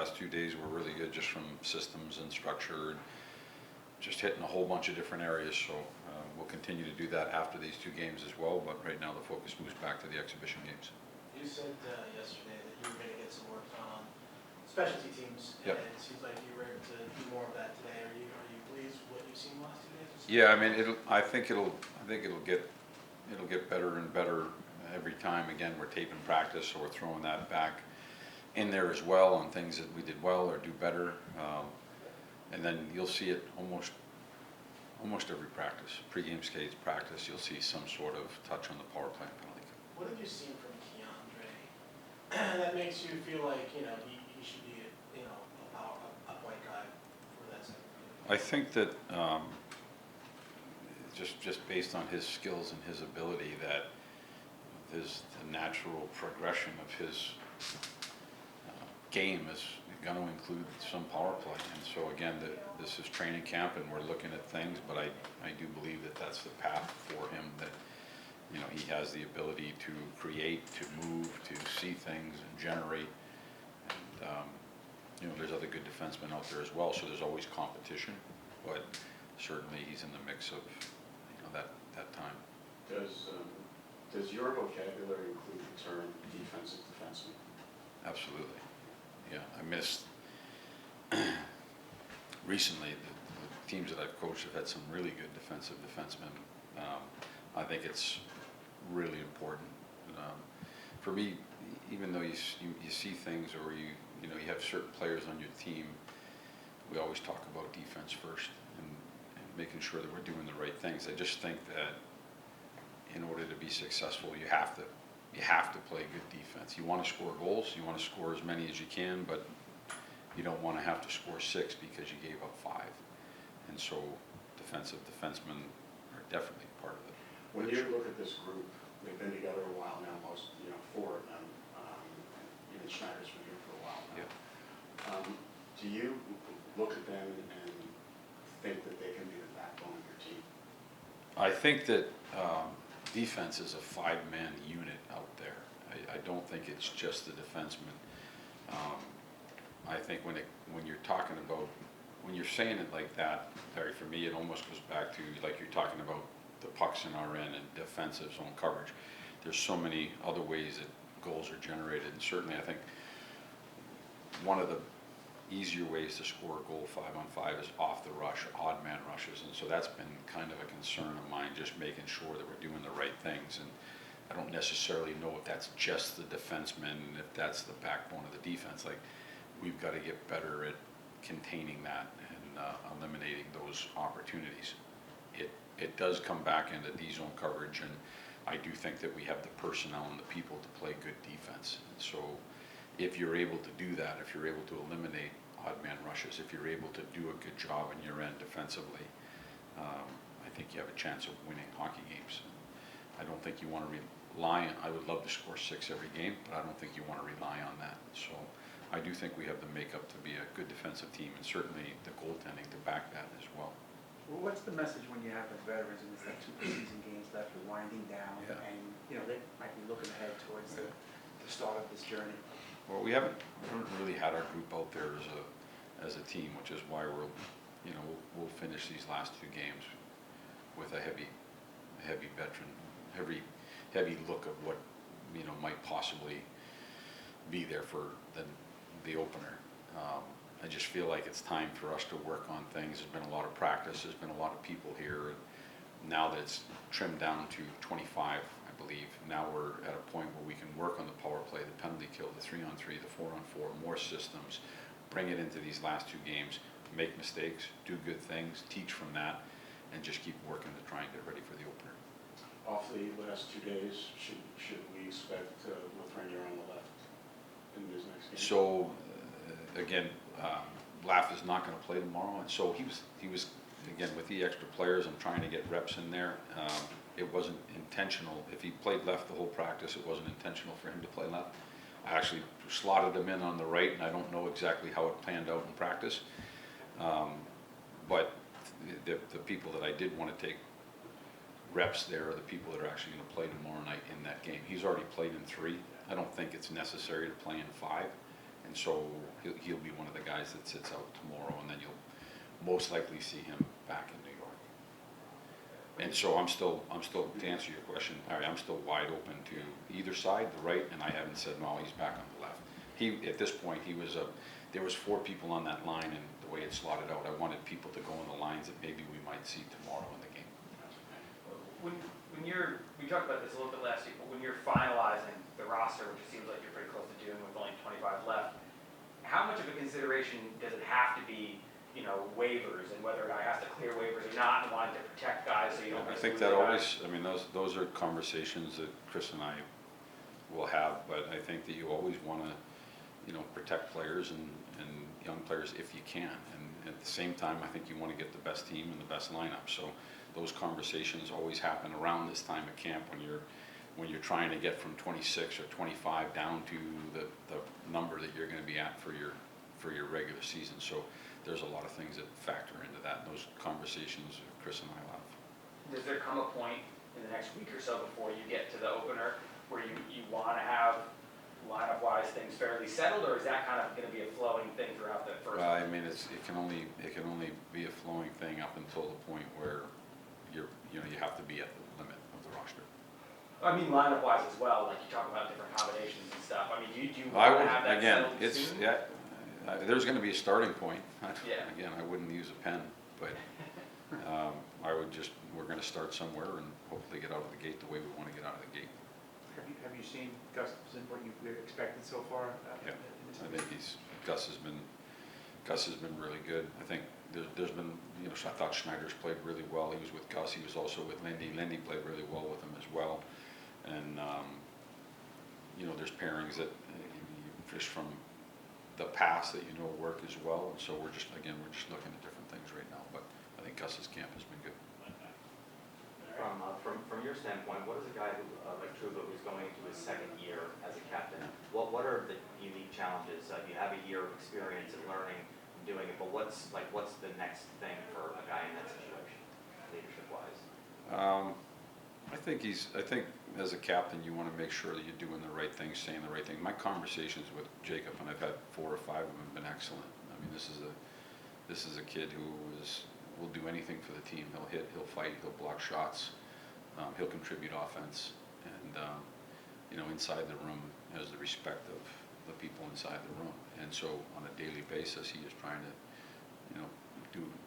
last 2 days were really good, just from systems and structure, and just hitting a whole bunch of different areas. So we'll continue to do that after these 2 games as well, but right now the focus moves back to the exhibition games. You said yesterday that you were going to get some work done on specialty teams, and Yep. it seems like you were able to do more of that today. Are you pleased with what you've seen the last 2 days? Yeah, I mean, I think it'll get better and better every time. Again, we're taping practice, so we're throwing that back in there as well on things that we did well or do better. And then you'll see it almost every practice, pregame skates practice. You'll see some sort of touch on the power play and penalty kill. What have you seen from Keandre that makes you feel like he should be a point guy for that second unit? I think that just based on his skills and his ability, that there's the natural progression of his game is going to include some power play. And so again, this is training camp and we're looking at things, but I do believe that that's the path for him, that he has the ability to create, to move, to see things and generate. And there's other good defensemen out there as well, so there's always competition, but certainly he's in the mix of that time. Does your vocabulary include the term defensive defenseman? Absolutely. Yeah, I missed recently the teams that I've coached have had some really good defensive defensemen. I think it's really important. For me, even though you see things, or you have certain players on your team, we always talk about defense first and making sure that we're doing the right things. I just think that in order to be successful, you have to play good defense. You want to score goals, you want to score as many as you can, but you don't want to have to score 6 because you gave up 5. And so defensive defensemen are definitely part of it. When you look at this group, they've been together a while now, 4 of them, even Schneider's been here for a while now. Yeah. Do you look at them and think that they can be the backbone of your team? I think that defense is a 5-man unit out there. I don't think it's just the defenseman. I think when you're talking about, when you're saying it like that, Larry, for me it almost goes back to like you're talking about the pucks in our end and defensive zone coverage. There's so many other ways that goals are generated, and certainly I think one of the easier ways to score a goal 5-on-5 is off the rush, odd man rushes, and so that's been kind of a concern of mine, just making sure that we're doing the right things. And I don't necessarily know if that's just the defenseman, if that's the backbone of the defense. Like, we've got to get better at containing that and eliminating those opportunities. It does come back into D-zone coverage, and I do think that we have the personnel and the people to play good defense. And so if you're able to do that, if you're able to eliminate odd man rushes, if you're able to do a good job in your end defensively, I think you have a chance of winning hockey games. I don't think you want to rely on, I would love to score 6 every game, but I don't think you want to rely on that. So I do think we have the makeup to be a good defensive team, and certainly the goaltending to back that as well. Well, what's the message when you have the veterans and it's like 2 preseason games left, you're winding down, Yeah. and they might be looking ahead towards the start of this journey? Well, we haven't really had our group out there as a team, which is why we'll finish these last 2 games with a heavy veteran, heavy look of what might possibly be there for the opener. I just feel like it's time for us to work on things. There's been a lot of practice. There's been a lot of people here. Now that it's trimmed down to 25, I believe, now we're at a point where we can work on the power play, the penalty kill, the 3-on-3, the 4-on-4, more systems, bring it into these last 2 games, make mistakes, do good things, teach from that, and just keep working to try and get ready for the opener. Off the last 2 days, should we expect Lafreniere on the left in his next game? So again, Laff is not going to play tomorrow, and so he was again with the extra players. I'm trying to get reps in there. It wasn't intentional. If he played left the whole practice, it wasn't intentional for him to play left. I actually slotted him in on the right, and I don't know exactly how it planned out in practice. But the people that I did want to take reps there are the people that are actually going to play tomorrow night in that game. He's already played in 3. I don't think it's necessary to play in 5. And so he'll be one of the guys that sits out tomorrow, and then you'll most likely see him back in New York. And so I'm still, to answer your question, Larry, I'm still wide open to either side, the right, and I haven't said, no, he's back on the left. At this point, there was 4 people on that line, and the way it's slotted out, I wanted people to go in the lines that maybe we might see tomorrow in the game. We talked about this a little bit last week, but when you're finalizing the roster, which it seems like you're pretty close to doing with only 25 left, how much of a consideration does it have to be, waivers, and whether a guy has to clear waivers or not, and wanting to protect guys so you don't I miss think losing that guys? always, I mean, those are conversations that Chris and I will have, but I think that you always want to, protect players and young players if you can. And at the same time, I think you want to get the best team and the best lineup. So those conversations always happen around this time of camp when you're trying to get from 26 or 25 down to the number that you're going to be at for your regular season. So there's a lot of things that factor into that. And those conversations Chris and I will have. Does there come a point in the next week or so before you get to the opener where you want to have lineup-wise things fairly settled, or is that kind of going to be a flowing thing throughout the first? Well, I mean, it can only be a flowing thing up until the point where you have to be at the limit of the roster. I mean, lineup-wise as well, like you talk about different combinations and stuff. I mean, do you I want to would, have that again, settled it's, soon? there's gonna be a starting point. Yeah. Again, I wouldn't use a pen, but, we're gonna start somewhere and hopefully get out of the gate the way we wanna get out of the gate. Have you seen Gustafson, what you expected so far? Yeah, in this I season? think Gus has been really good. I think there's been, I thought Schneider's played really well. He was with Gus, he was also with Lindy. Lindy played really well with him as well. And, there's pairings that just from the past that work as well. And so we're just looking at different things right now. But I think Gus's camp has been good. From your standpoint, what is a guy like Trouba who's going into his second year as a captain? What are the unique challenges? You have a year of experience and learning and doing it, but what's the next thing for a guy in that situation, leadership wise? I think as a captain, you want to make sure that you're doing the right thing, saying the right thing. My conversations with Jacob, and I've had 4 or 5 of them, have been excellent. I mean, this is a kid who will do anything for the team. He'll hit, he'll fight, he'll block shots, he'll contribute offense, and inside the room has the respect of the people inside the room. And so on a daily basis, he is trying to,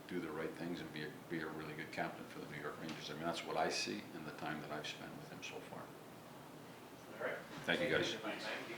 do the right things and be a really good captain for the New York Rangers. I mean, that's what I see in the time that I've spent with him so far. All right. Thank you, guys. Thank you.